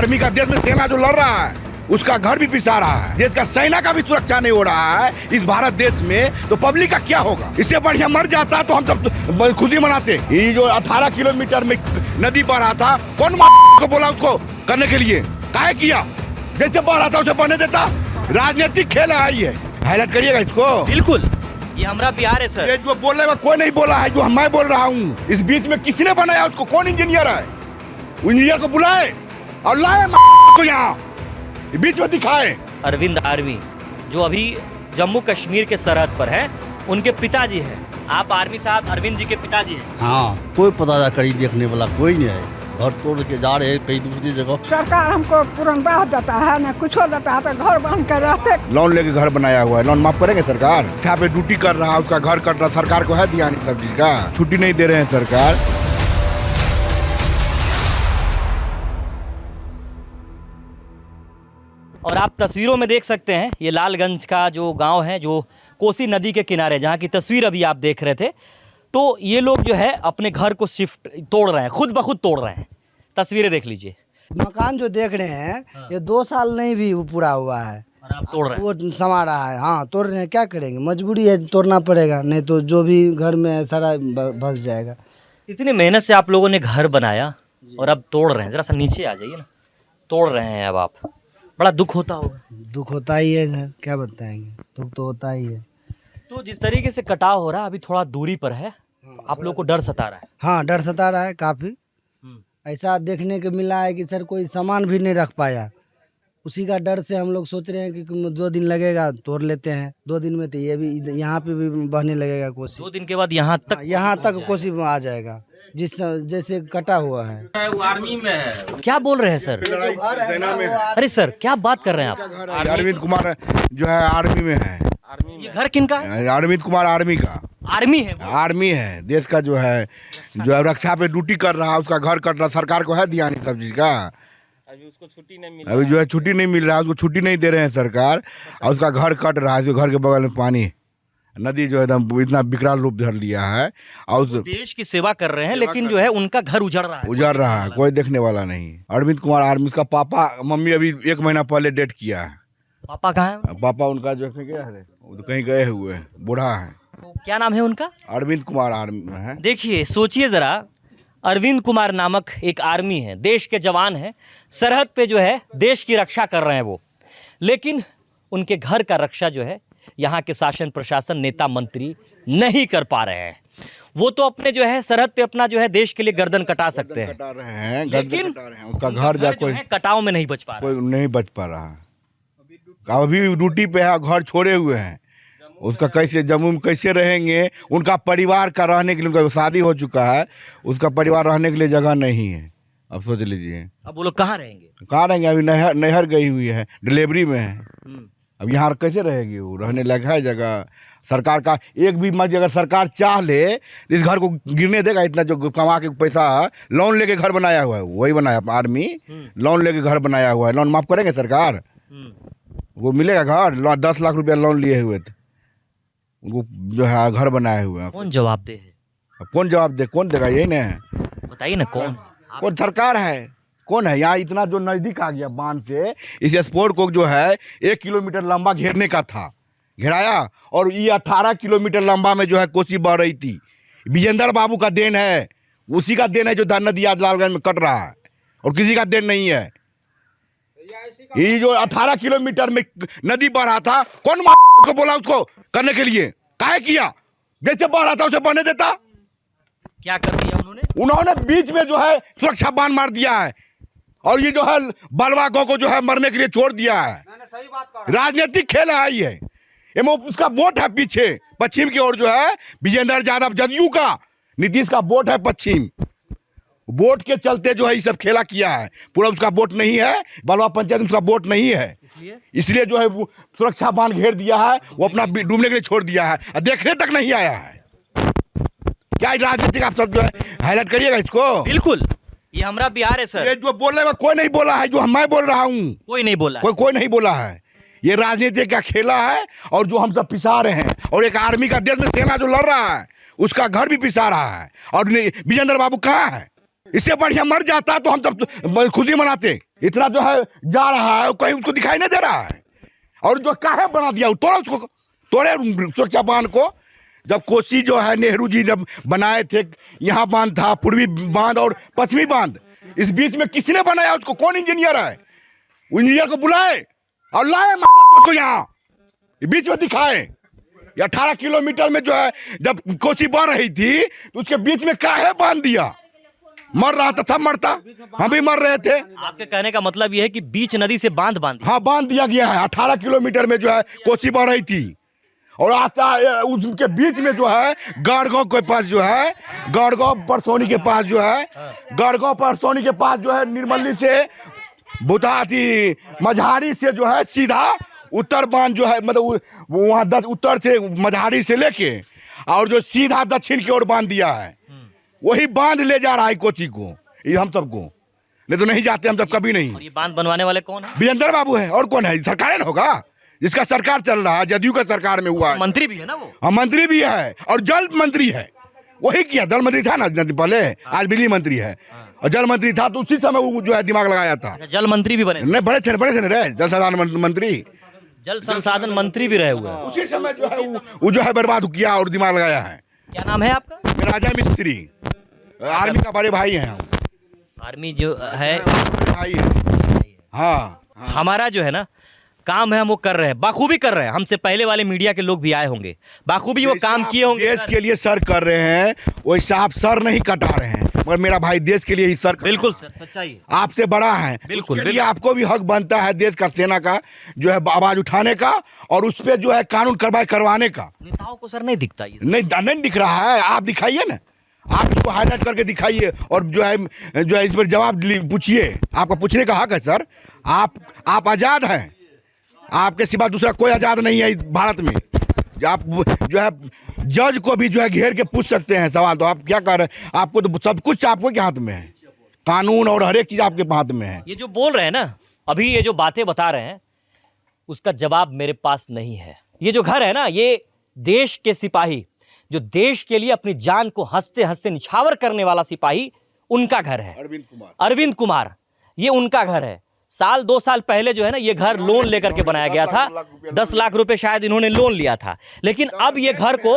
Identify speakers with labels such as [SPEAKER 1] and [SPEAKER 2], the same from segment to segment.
[SPEAKER 1] Army का देश में सेना जो लड़ रहा है उसका घर भी पिसा रहा है, देश का सेना का भी सुरक्षा नहीं हो रहा है इस भारत देश में, तो पब्लिक का क्या होगा? इससे बढ़िया मर जाता तो हम सब खुशी मनाते। ये जो 18 किलोमीटर में नदी बह रहा था, कौन को बोला उसको करने के लिए? काहे किया? जैसे बह रहा था उसे बहने देता। राजनीतिक खेल है ये, हाईलाइट करिएगा इसको।
[SPEAKER 2] बिल्कुल, ये हमारा बिहार है सर।
[SPEAKER 1] ये जो बोलने में कोई नहीं बोला है, जो मैं बोल रहा हूँ। इस बीच में किसने बनाया उसको? कौन इंजीनियर है? इंजीनियर को बुलाए और लाए को यहाँ बीच में दिखाए।
[SPEAKER 2] अरविंद आर्मी जो अभी जम्मू कश्मीर के सरहद पर है, उनके पिताजी हैं। आप आर्मी साहब अरविंद जी के पिताजी हैं।
[SPEAKER 3] हाँ, कोई पता करी देखने वाला कोई नहीं है। घर तोड़ के जा रहे हैं कई दूसरी जगह।
[SPEAKER 4] सरकार हमको तुरंत बात देता है, न कुछ देता है, तो घर बन कर रहते।
[SPEAKER 1] लोन लेके घर बनाया हुआ है, लोन माफ करेंगे सरकार? अच्छा पे ड्यूटी कर रहा है, उसका घर कट रहा, सरकार को है ध्यान सब चीज का? छुट्टी नहीं दे रहे हैं सरकार।
[SPEAKER 2] और आप तस्वीरों में देख सकते हैं ये लालगंज का जो गांव है, जो कोसी नदी के किनारे, जहां की तस्वीर अभी आप देख रहे थे। तो ये लोग जो है अपने घर को शिफ्ट तोड़ रहे हैं, खुद ब खुद तोड़ रहे हैं। तस्वीरें देख लीजिए।
[SPEAKER 5] मकान जो देख रहे हैं ये 2 साल नहीं भी पूरा हुआ है
[SPEAKER 2] और आप तोड़ रहे हैं।
[SPEAKER 5] वो समा रहा है। हाँ, तोड़ रहे हैं, क्या करेंगे? मजबूरी है, तोड़ना पड़ेगा, नहीं तो जो भी घर में है सारा बस जाएगा।
[SPEAKER 2] इतनी मेहनत से आप लोगों ने घर बनाया और अब तोड़ रहे हैं। जरा सा नीचे आ जाइए ना। तोड़ रहे हैं अब आप, बड़ा दुख होता होगा।
[SPEAKER 5] दुख होता ही है सर, क्या बताएंगे, दुख तो होता ही है।
[SPEAKER 2] तो जिस तरीके से कटाव हो रहा है, अभी थोड़ा दूरी पर है, तो आप लोग को डर सता रहा है।
[SPEAKER 5] हाँ, डर सता रहा है काफ़ी। ऐसा देखने को मिला है कि सर कोई सामान भी नहीं रख पाया। उसी का डर से हम लोग सोच रहे हैं कि 2 दिन लगेगा, तोड़ लेते हैं। 2 दिन में तो ये भी यहाँ पे भी बहने लगेगा कोसी।
[SPEAKER 2] 2 दिन के बाद यहाँ तक
[SPEAKER 5] कोसी में आ जाएगा, जिस जैसे कटा हुआ है।
[SPEAKER 2] वो आर्मी में है। क्या बोल रहे हैं सर? अरे सर, क्या बात कर रहे हैं आप?
[SPEAKER 1] अरविंद कुमार जो है आर्मी में है।
[SPEAKER 2] ये घर किनका है?
[SPEAKER 1] अरविंद कुमार आर्मी का।
[SPEAKER 2] आर्मी है वो?
[SPEAKER 1] आर्मी है, देश का जो है रक्षा पे ड्यूटी कर रहा है, उसका घर कट रहा, सरकार को है ध्यान सब चीज का?
[SPEAKER 2] अभी उसको छुट्टी नहीं मिल
[SPEAKER 1] अभी जो है छुट्टी नहीं मिल रहा है, उसको छुट्टी नहीं दे रहे हैं सरकार, और उसका घर कट रहा है। घर के बगल में पानी, नदी जो है एकदम इतना विकराल रूप धर लिया है, और
[SPEAKER 2] देश की सेवा कर रहे हैं, लेकिन जो है उनका घर उजड़ रहा है।
[SPEAKER 1] उजड़ रहा है, कोई देखने वाला नहीं। अरविंद कुमार आर्मी, उसका पापा मम्मी अभी 1 महीना पहले डेट किया है।
[SPEAKER 2] पापा कहाँ है?
[SPEAKER 1] पापा उनका जो है गया है, वो तो कहीं गए हुए हैं, बूढ़ा है।
[SPEAKER 2] तो क्या नाम है उनका?
[SPEAKER 1] अरविंद कुमार आर्मी में है।
[SPEAKER 2] देखिए, सोचिए जरा, अरविंद कुमार नामक एक आर्मी है, देश के जवान हैं, सरहद पे जो है देश की रक्षा कर रहे हैं वो, लेकिन उनके घर का रक्षा जो है यहाँ के शासन प्रशासन नेता मंत्री नहीं कर पा रहे हैं। वो तो अपने जो है सरहद पे अपना जो है देश के लिए गर्दन कटा सकते हैं,
[SPEAKER 1] कटा रहे हैं,
[SPEAKER 2] लेकिन
[SPEAKER 1] कटा रहे हैं। उसका घर जा कोई
[SPEAKER 2] कटाव में नहीं बच पा रहा।
[SPEAKER 1] कोई नहीं बच पा रहा है। अभी ड्यूटी पे है, घर छोड़े हुए हैं। उसका कैसे जम्मू में कैसे रहेंगे? उनका परिवार का रहने के लिए, उनका शादी हो चुका है, उसका परिवार रहने के लिए जगह नहीं है। अब सोच लीजिए, अब
[SPEAKER 2] वो लोग कहाँ रहेंगे?
[SPEAKER 1] कहाँ रहेंगे? अभी नहर गई हुई है, डिलीवरी में है। अब यहाँ कैसे रहेगी? वो रहने लायक है जगह? सरकार का एक भी मर्जी अगर सरकार चाह ले, इस घर को गिरने देगा? इतना जो कमा के पैसा लोन लेके घर बनाया हुआ है, वही बनाया आर्मी, लोन लेके घर बनाया हुआ है। लोन माफ करेंगे सरकार? वो मिलेगा घर? 10 लाख रुपया लोन लिए हुए थे, उनको जो है घर बनाए हुए हैं।
[SPEAKER 2] कौन जवाब दे?
[SPEAKER 1] कौन जवाब दे? कौन देगा? यही ना है,
[SPEAKER 2] बताइए ना। कौन
[SPEAKER 1] सरकार है? कौन है? यहाँ इतना जो नजदीक आ गया बांध से, इस स्पोर्ट को जो है 1 किलोमीटर लंबा घेरने का था, घेराया, और ये 18 किलोमीटर लंबा में जो है कोसी बह रही थी। विजेंद्र बाबू का देन है, उसी का देन है जो नदी आज लालगंज में कट रहा है, और किसी का देन नहीं है। ये जो 18 किलोमीटर में नदी बह रहा था, कौन को बोला उसको करने के लिए? काहे किया? जैसे बह रहा था उसे बहने देता।
[SPEAKER 2] क्या कर दिया
[SPEAKER 1] उन्होंने बीच में जो है सुरक्षा बांध मार दिया है, और ये जो है बालवा गांव को जो है मरने के लिए छोड़ दिया है।
[SPEAKER 5] सही बात कर रहा है।
[SPEAKER 1] राजनीतिक खेल है ये। उसका वोट है पीछे पश्चिम की ओर, जो है विजेंद्र यादव जदयू का, नीतीश का वोट है पश्चिम। वोट के चलते जो है ये सब खेला किया है। पूरा उसका वोट नहीं है, बालवा पंचायत में उसका वोट नहीं है, इसलिए जो है वो सुरक्षा बांध घेर दिया है, वो अपना डूबने के लिए छोड़ दिया है, देखने तक नहीं आया है। क्या राजनीतिक आप सब जो है हाईलाइट करिएगा इसको।
[SPEAKER 2] बिल्कुल, ये हमारा बिहार है सर।
[SPEAKER 1] ये जो बोलने में कोई नहीं बोला है, जो मैं बोल रहा हूँ,
[SPEAKER 2] कोई नहीं बोला,
[SPEAKER 1] कोई नहीं बोला है। ये राजनीति का खेला है, और जो हम सब पिसा रहे हैं, और एक आर्मी का देश में सेना जो लड़ रहा है उसका घर भी पिसा रहा है। और विजेंद्र बाबू कहाँ है? इससे बढ़िया मर जाता तो हम सब खुशी मनाते। इतना जो है जा रहा है कहीं उसको दिखाई नहीं दे रहा है। और जो काहे बना दिया तोड़ा उसको, तोड़े सुरक्षा बांध को। जब कोसी जो है नेहरू जी जब बनाए थे, यहाँ बांध था, पूर्वी बांध और पश्चिमी बांध, इस बीच में किसने बनाया उसको? कौन इंजीनियर है? इंजीनियर को बुलाए और लाए माता को यहाँ बीच में दिखाए। 18 किलोमीटर में जो है जब कोसी बह रही थी तो उसके बीच में काहे बांध दिया? मर रहा था, सब मरता, हम भी मर रहे थे।
[SPEAKER 2] आपके कहने का मतलब यह है कि बीच नदी से बांध
[SPEAKER 1] हाँ, बांध दिया गया है। 18 किलोमीटर में जो है कोसी बह रही थी और आता उसके बीच में जो है गाड़गांव के पास जो है, गाड़गांव परसौनी के पास जो है, गाड़गांव परसौनी के पास जो है निर्मली से बुताती मझारी से जो है सीधा उत्तर बांध जो है, मतलब वहाँ उत्तर से मझारी से लेके और जो सीधा दक्षिण की ओर बांध दिया है, वही बांध ले जा रहा है कोची को, ये हम सबको। नहीं तो नहीं जाते हम सब कभी नहीं।
[SPEAKER 2] और ये बांध बनवाने वाले कौन है?
[SPEAKER 1] विजेंद्र बाबू है, और कौन है? सरकार न होगा जिसका सरकार चल रहा है, जदयू का सरकार में हुआ है।
[SPEAKER 2] मंत्री भी है ना वो?
[SPEAKER 1] हाँ, मंत्री भी है और जल मंत्री है। वही किया, जल मंत्री था ना पहले, आज बिजली मंत्री है। और जल मंत्री था तो उसी समय वो जो है दिमाग लगाया था।
[SPEAKER 2] जल मंत्री भी बने?
[SPEAKER 1] नहीं, बड़े थे रहे जल संसाधन मंत्री,
[SPEAKER 2] जल संसाधन मंत्री भी रहे हुए हैं।
[SPEAKER 1] उसी समय जो है वो जो है बर्बाद किया और दिमाग लगाया है।
[SPEAKER 2] क्या नाम है आपका?
[SPEAKER 1] मेरा अजय मिस्त्री, आर्मी का बड़े भाई हैं हम।
[SPEAKER 2] आर्मी जो है
[SPEAKER 1] भाई है। हाँ,
[SPEAKER 2] हमारा जो है ना काम है, हम वो कर रहे हैं, बाखूबी कर रहे हैं। हमसे पहले वाले मीडिया के लोग भी आए होंगे, बाखूबी वो काम किए होंगे।
[SPEAKER 1] देश के लिए सर कर रहे हैं, वैसे आप सर नहीं कटा रहे हैं, मगर मेरा भाई देश के लिए ही सर।
[SPEAKER 2] बिल्कुल सर, सच्चाई है।
[SPEAKER 1] आपसे बड़ा है,
[SPEAKER 2] बिल्कुल,
[SPEAKER 1] उसके लिए आपको भी हक बनता है देश का, सेना का जो है आवाज उठाने का और उस पर जो है कानून कार्रवाई करवाने का।
[SPEAKER 2] नेताओं को सर नहीं दिखता ये?
[SPEAKER 1] नहीं दिख रहा है, आप दिखाइए ना, आप इसको हाईलाइट करके दिखाइए और जो है इस पर जवाब पूछिए। आपका पूछने का हक है सर, आप आजाद हैं, आपके सिवा दूसरा कोई आजाद नहीं है इस भारत में। आप जो है जज को भी जो है घेर के पूछ सकते हैं सवाल, तो आप क्या कर रहे हैं? आपको तो सब कुछ आपको के हाथ में है, कानून और हर एक चीज आपके हाथ में है।
[SPEAKER 2] ये जो बोल रहे हैं ना अभी, ये जो बातें बता रहे हैं उसका जवाब मेरे पास नहीं है। ये जो घर है ना, ये देश के सिपाही, जो देश के लिए अपनी जान को हंसते हंसते निछावर करने वाला सिपाही, उनका घर है। अरविंद कुमार, ये उनका घर है। 2 साल पहले जो है ना ये घर लोन लेकर के बनाया गया था, 10 लाख रुपए शायद इन्होंने लोन लिया था। लेकिन अब ये घर को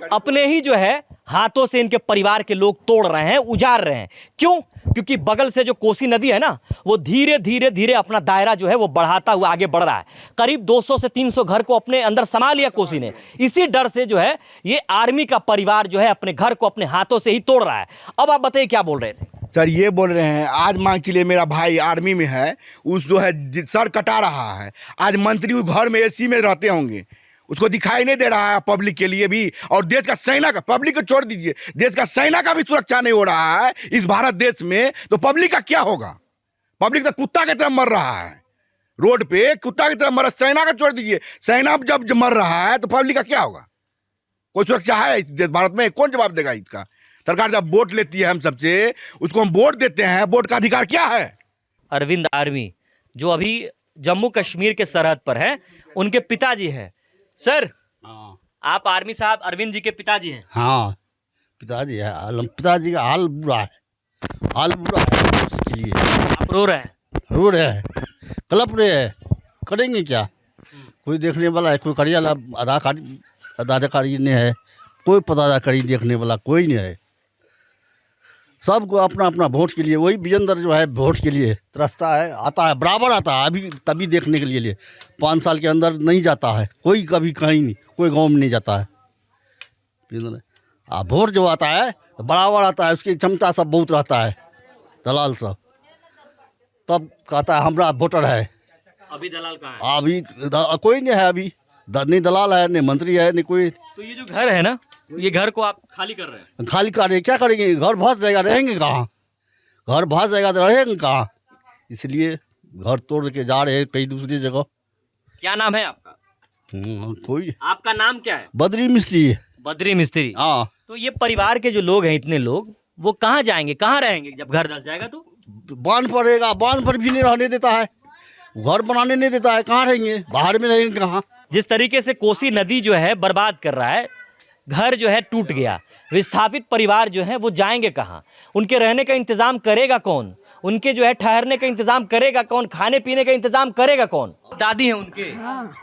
[SPEAKER 2] अपने ही जो है हाथों से इनके परिवार के लोग तोड़ रहे हैं, उजाड़ रहे हैं। क्यों? क्योंकि बगल से जो कोसी नदी है ना, वो धीरे धीरे धीरे अपना दायरा जो है वो बढ़ाता हुआ आगे बढ़ रहा है। करीब 200 से 300 घर को अपने अंदर समा लिया कोसी ने। इसी डर से जो है ये आर्मी का परिवार जो है अपने घर को अपने हाथों से ही तोड़ रहा है। अब आप बताइए क्या बोल रहे थे?
[SPEAKER 1] सर ये बोल रहे हैं, आज मान चलिए मेरा भाई आर्मी में है, उस जो है सर कटा रहा है, आज मंत्री उस घर में एसी में रहते होंगे, उसको दिखाई नहीं दे रहा है पब्लिक के लिए भी। और देश का सेना का, पब्लिक को छोड़ दीजिए, देश का सेना का भी सुरक्षा नहीं हो रहा है इस भारत देश में, तो पब्लिक का क्या होगा? पब्लिक तो कुत्ता की तरह मर रहा है रोड पे, कुत्ता की तरह मर। सेना का छोड़ दीजिए, सेना जब मर रहा है तो पब्लिक का क्या होगा? कोई सुरक्षा है इस देश भारत में? कौन जवाब देगा इसका? सरकार जब वोट लेती है हम सबसे, उसको हम वोट देते हैं, वोट का अधिकार क्या है?
[SPEAKER 2] अरविंद आर्मी जो अभी जम्मू कश्मीर के सरहद पर है, उनके पिताजी हैं। सर, आप आर्मी साहब अरविंद जी के पिताजी हैं?
[SPEAKER 3] हाँ, पिताजी है। पिताजी का हाल बुरा है, हाल बुरा है। उसके लिए
[SPEAKER 2] आप रो रहे हैं?
[SPEAKER 3] रो रहे हैं, कलप रहे हैं, करेंगे क्या? कोई देखने वाला है? कोई करिया अदाकारी नहीं है, कोई पदाधिकारी देखने वाला कोई नहीं है। सबको अपना अपना वोट के लिए, वही विजेंद्र जो है वोट के लिए तरसता है, आता है, बराबर आता है। अभी तभी देखने के लिए 5 साल के अंदर नहीं जाता है कोई, कभी कहीं नहीं, कोई गाँव में नहीं जाता है विजेंद्र। वोट जो आता है तो बराबर आता है, उसकी क्षमता सब बहुत रहता है, दलाल सब। तब कहता है हमारा वोटर है।
[SPEAKER 2] अभी दलाल कहाँ है?
[SPEAKER 3] अभी कोई नहीं है, अभी नहीं दलाल है, नहीं मंत्री है, नहीं कोई।
[SPEAKER 2] तो ये जो घर है ना, ये घर को आप खाली कर रहे हैं?
[SPEAKER 3] खाली कर रहे, क्या करेंगे? घर भस जाएगा, रहेंगे कहाँ? घर भस जाएगा तो रहेंगे कहाँ? इसलिए घर तोड़ के जा रहे हैं कहीं दूसरी जगह।
[SPEAKER 2] क्या नाम है आपका?
[SPEAKER 3] कोई,
[SPEAKER 2] आपका नाम क्या है?
[SPEAKER 3] बद्री मिस्त्री।
[SPEAKER 2] बद्री मिस्त्री।
[SPEAKER 3] हाँ।
[SPEAKER 2] तो ये परिवार के जो लोग हैं, इतने लोग, वो कहाँ जाएंगे, कहाँ रहेंगे जब घर धस जाएगा? तो
[SPEAKER 3] बांध पड़ेगा, बांध पर भी नहीं रहने देता है, घर बनाने नहीं देता है, कहाँ रहेंगे? बाहर में रहेंगे कहाँ?
[SPEAKER 2] जिस तरीके से कोसी नदी जो है बर्बाद कर रहा है, घर जो है टूट गया, विस्थापित परिवार जो हैं वो जाएंगे कहाँ? उनके रहने का इंतज़ाम करेगा कौन? उनके जो है ठहरने का इंतज़ाम करेगा कौन? खाने पीने का इंतज़ाम करेगा कौन? दादी हैं उनके।
[SPEAKER 4] हाँ,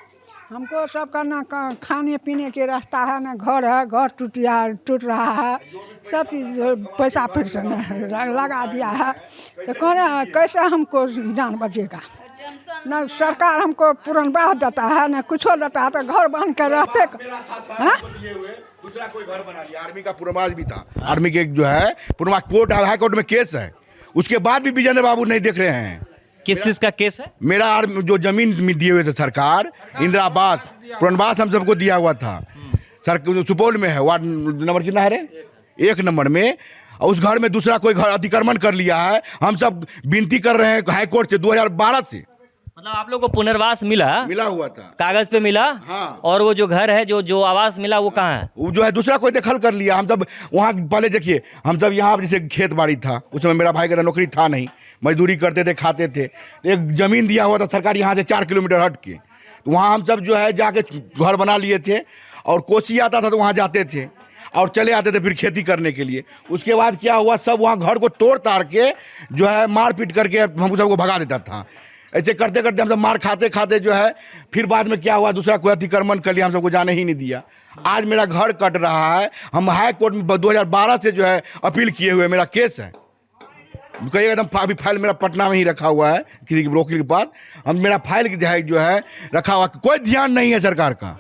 [SPEAKER 4] हमको सबका ना खाने पीने के रास्ता है, ना घर है, घर टूट रहा है, सब चीज़ पैसा फिर लगा दिया है, तो कौन कैसे हमको जान बचेगा? ना सरकार हमको पुनर्वास देता है, ना कुछ देता है, तो घर बांध कर रहते हैं।
[SPEAKER 1] दूसरा कोई घर बना लिया। आर्मी का पुनर्वास भी था, आर्मी के जो है पुनर्वास कोर्ट हाई कोर्ट में केस है, उसके बाद भी विजेंद्र बाबू नहीं देख रहे हैं।
[SPEAKER 2] किस चीज़ का केस है?
[SPEAKER 1] मेरा जो जमीन में दिए हुए थे सरकार, इंदिरा आवास पुनर्वास हम सबको दिया हुआ था सर, सुपौल में है, वार्ड नंबर कितना है रे? 1 नंबर में। और उस घर में दूसरा कोई घर अतिक्रमण कर लिया है। हम सब विनती कर रहे हैं हाई कोर्ट से 2012 से।
[SPEAKER 2] मतलब आप लोग को पुनर्वास मिला
[SPEAKER 1] हुआ था,
[SPEAKER 2] कागज पे मिला।
[SPEAKER 1] हाँ।
[SPEAKER 2] और वो जो घर है, जो आवास मिला, वो कहाँ है?
[SPEAKER 1] वो जो है दूसरा कोई दखल कर लिया। हम सब वहाँ पहले देखिए, हम सब यहाँ जैसे खेत बाड़ी था, उस समय मेरा भाई का नौकरी था नहीं, मजदूरी करते थे, खाते थे। एक ज़मीन दिया हुआ था सरकार यहाँ से 4 किलोमीटर हट के, तो वहाँ हम सब जो है जाके घर बना लिए थे, और कोसी आता था तो वहाँ जाते थे और चले आते थे फिर खेती करने के लिए। उसके बाद क्या हुआ, सब वहाँ घर को तोड़ ताड़ के जो है मार पीट करके हम सबको भगा देता था। ऐसे करते करते हम सब मार खाते खाते जो है फिर बाद में क्या हुआ, दूसरा कोई अतिक्रमण कर लिया, हम सबको जाने ही नहीं दिया। आज मेरा घर कट रहा है, हम हाई कोर्ट में 2012 से जो है अपील किए हुए, मेरा केस है। कई एकदम अभी फाइल मेरा पटना में ही रखा हुआ है किसी ब्रोकर के पास। हम मेरा फाइल जो है रखा हुआ, कोई ध्यान नहीं है सरकार का,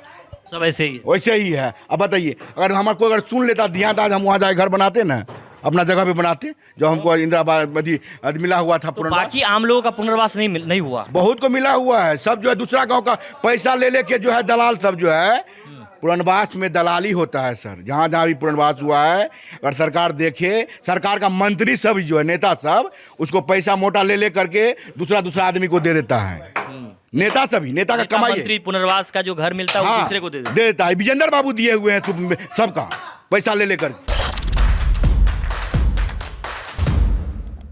[SPEAKER 2] सब ऐसे ही है।
[SPEAKER 1] वैसे ही है। अब बताइए, अगर हमारे को अगर सुन लेता ध्यान, आज हम वहाँ जाके घर बनाते ना, अपना जगह पे बनाते, जो हमको इंदिरा आवास मिला हुआ था।
[SPEAKER 2] तो बाकी आम लोगों का पुनर्वास नहीं हुआ?
[SPEAKER 1] बहुत को मिला हुआ है। सब जो है दूसरा गांव का पैसा ले लेके जो है दलाल सब जो है, पुनर्वास में दलाली होता है सर। जहाँ जहाँ भी पुनर्वास हुआ है, अगर सरकार देखे, सरकार का मंत्री सब जो है, नेता सब, उसको पैसा मोटा ले करके दूसरा आदमी को दे देता है। नेता सभी, नेता का कमाई
[SPEAKER 2] मंत्री पुनर्वास का जो घर मिलता है वो दूसरे को दे
[SPEAKER 1] देता है। विजेंद्र बाबू दिए हुए हैं सबका पैसा ले लेकर।